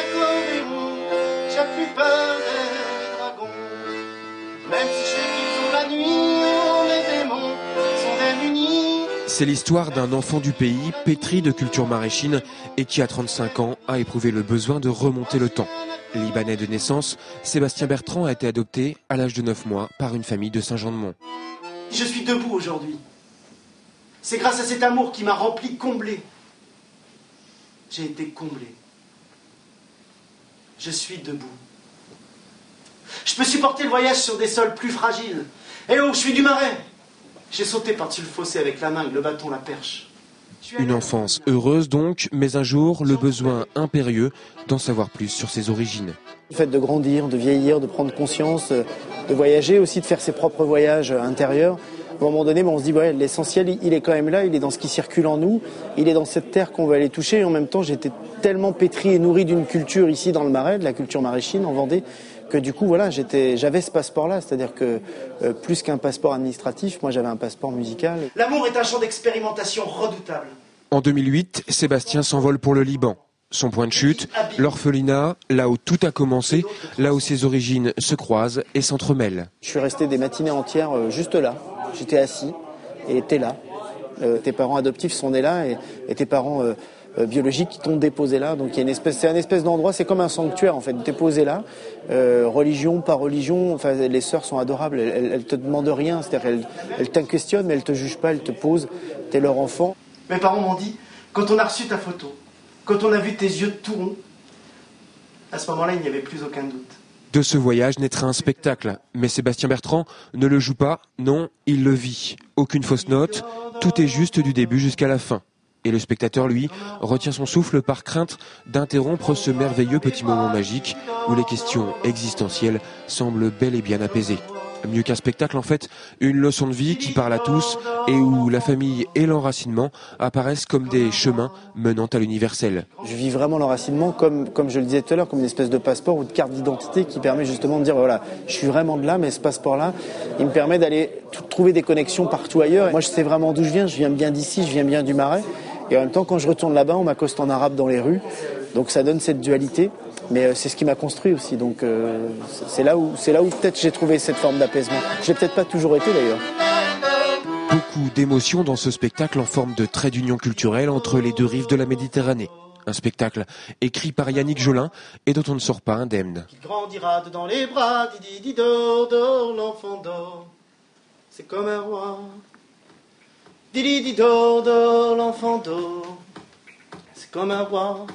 accordéon, j'ai plus peur des dragons. Même si chez qu'ils ont la nuit, oh, mes démons sont démunis. C'est l'histoire d'un enfant du pays, pétri de culture maraîchine et qui à 35 ans a éprouvé le besoin de remonter le temps. Libanais de naissance, Sébastien Bertrand a été adopté à l'âge de 9 mois par une famille de Saint-Jean-de-Mont. Je suis debout aujourd'hui. C'est grâce à cet amour qui m'a rempli, comblé. J'ai été comblé. Je suis debout. Je peux supporter le voyage sur des sols plus fragiles. Et oh, je suis du Marais. J'ai sauté par-dessus le fossé avec la main, le bâton, la perche. Une enfance heureuse donc, mais un jour, le besoin impérieux d'en savoir plus sur ses origines. Le fait de grandir, de vieillir, de prendre conscience, de voyager aussi, de faire ses propres voyages intérieurs. À un moment donné, on se dit, ouais, l'essentiel, il est quand même là, il est dans ce qui circule en nous, il est dans cette terre qu'on veut aller toucher. Et en même temps, j'étais tellement pétri et nourri d'une culture ici dans le Marais, de la culture maraîchine en Vendée, que du coup, voilà, j'avais ce passeport-là. C'est-à-dire que plus qu'un passeport administratif, moi j'avais un passeport musical. L'amour est un champ d'expérimentation redoutable. En 2008, Sébastien s'envole pour le Liban. Son point de chute, l'orphelinat, là où tout a commencé, là où ses origines se croisent et s'entremêlent. Je suis resté des matinées entières juste là. J'étais assis et t'es là. Tes parents adoptifs sont nés là et tes parents biologiques t'ont déposé là. Donc c'est un espèce d'endroit, c'est comme un sanctuaire en fait. T'es posé là, religion par religion. Enfin, les sœurs sont adorables. Elles te demandent rien, c'est-à-dire elles t'inquestionnent, mais elles te jugent pas, elles te posent. T'es leur enfant. Mes parents m'ont dit, quand on a reçu ta photo, quand on a vu tes yeux tout ronds, à ce moment-là, il n'y avait plus aucun doute. De ce voyage naîtra un spectacle, mais Sébastien Bertrand ne le joue pas, non, il le vit. Aucune fausse note, tout est juste du début jusqu'à la fin. Et le spectateur, lui, retient son souffle par crainte d'interrompre ce merveilleux petit moment magique où les questions existentielles semblent bel et bien apaisées. Mieux qu'un spectacle, en fait, une leçon de vie qui parle à tous et où la famille et l'enracinement apparaissent comme des chemins menant à l'universel. Je vis vraiment l'enracinement comme je le disais tout à l'heure, comme une espèce de passeport ou de carte d'identité qui permet justement de dire voilà, je suis vraiment de là, mais ce passeport-là, il me permet d'aller trouver des connexions partout ailleurs. Moi, je sais vraiment d'où je viens bien d'ici, je viens bien du Marais. Et en même temps, quand je retourne là-bas, on m'accoste en arabe dans les rues. Donc ça donne cette dualité. Mais c'est ce qui m'a construit aussi. Donc c'est là où peut-être j'ai trouvé cette forme d'apaisement. Je l'ai peut-être pas toujours été d'ailleurs. Beaucoup d'émotions dans ce spectacle en forme de trait d'union culturelle entre les deux rives de la Méditerranée. Un spectacle écrit par Yannick Jolin et dont on ne sort pas indemne. Il grandira dans les bras, didi dor dor, l'enfant dort. C'est comme un roi. Didi dor dor, l'enfant dort. C'est comme un roi.